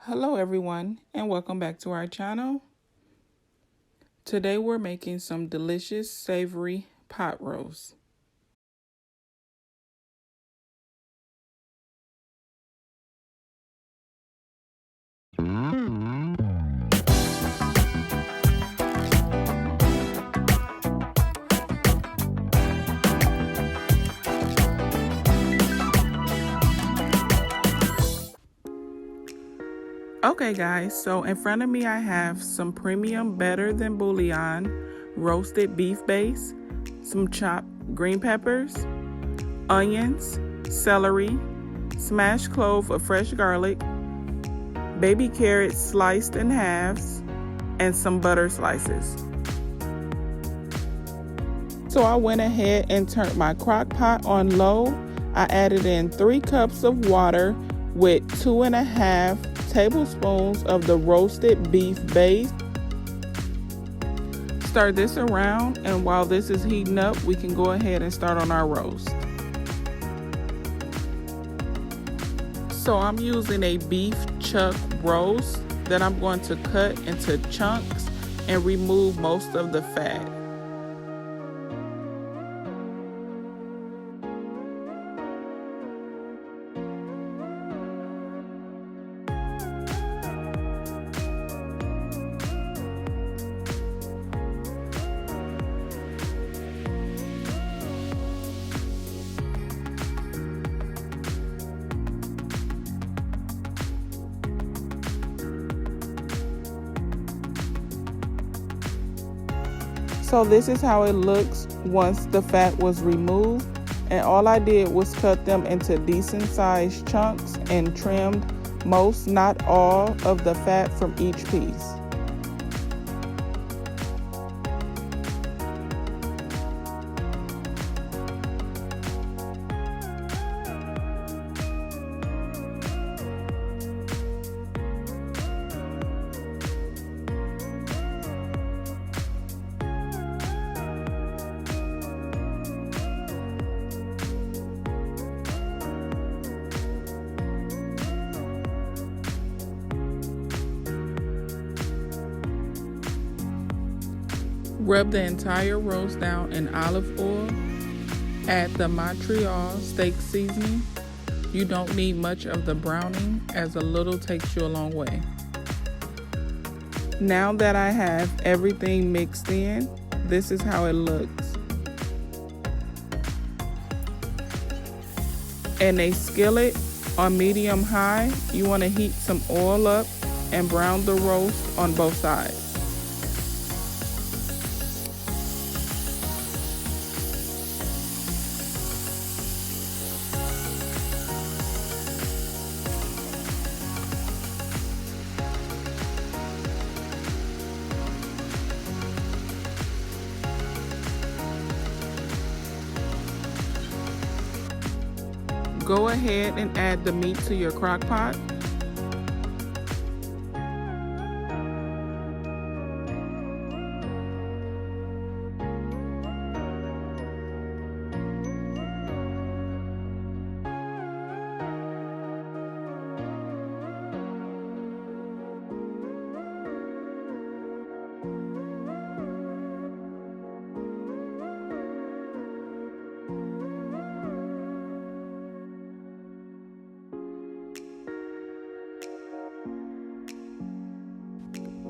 Hello everyone and welcome back to our channel. Today we're making some delicious savory pot roast. Okay guys, so in front of me I have some premium better than bouillon roasted beef base, some chopped green peppers, onions, celery, smashed clove of fresh garlic, baby carrots sliced in halves, and some butter slices. So I went ahead and turned my crock pot on low. I added in 3 cups of water with 2.5 tablespoons of the roasted beef base. Stir this around, and while this is heating up, we can go ahead and start on our roast. So I'm using a beef chuck roast that I'm going to cut into chunks and remove most of the fat. So this is how it looks once the fat was removed, and all I did was cut them into decent sized chunks and trimmed most, not all, of the fat from each piece. Rub the entire roast down in olive oil. Add the Montreal steak seasoning. You don't need much of the browning, as a little takes you a long way. Now that I have everything mixed in, this is how it looks. In a skillet on medium high, you want to heat some oil up and brown the roast on both sides. Go ahead and add the meat to your crock pot.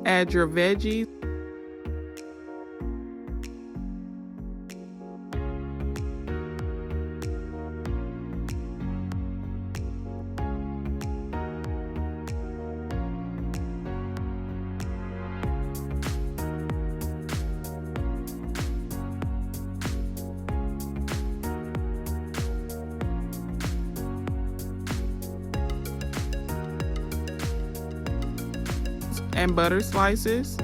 Add your veggies. And butter slices.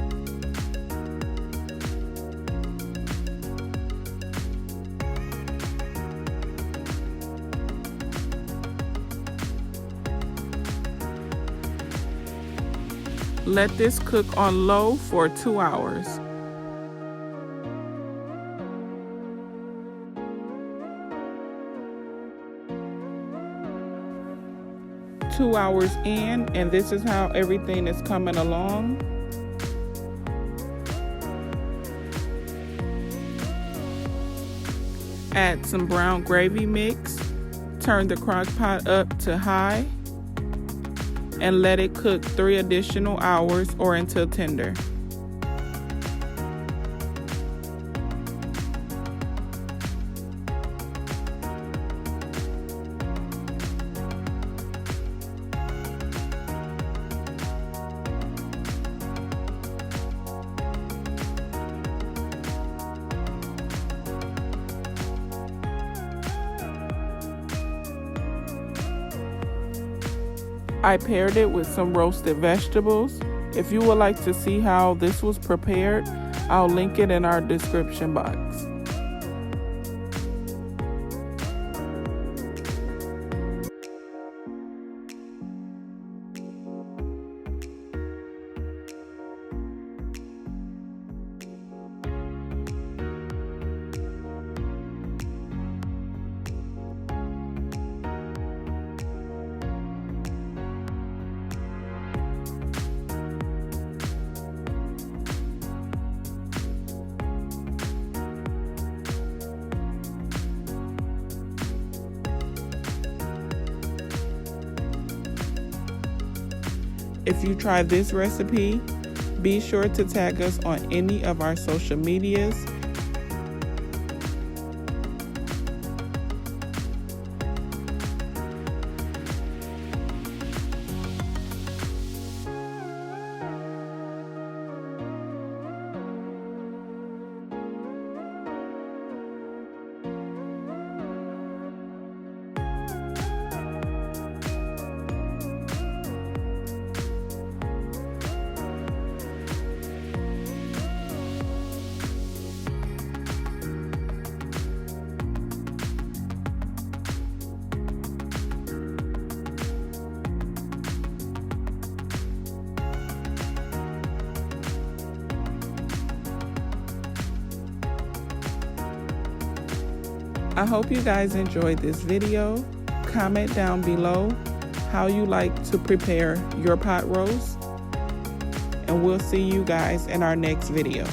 Let this cook on low for 2 hours. 2 hours in, and this is how everything is coming along. Add some brown gravy mix. Turn the crock pot up to high and let it cook 3 additional hours or until tender. I paired it with some roasted vegetables. If you would like to see how this was prepared, I'll link it in our description box. If you try this recipe, be sure to tag us on any of our social medias. I hope you guys enjoyed this video. Comment down below how you like to prepare your pot roast, and we'll see you guys in our next video.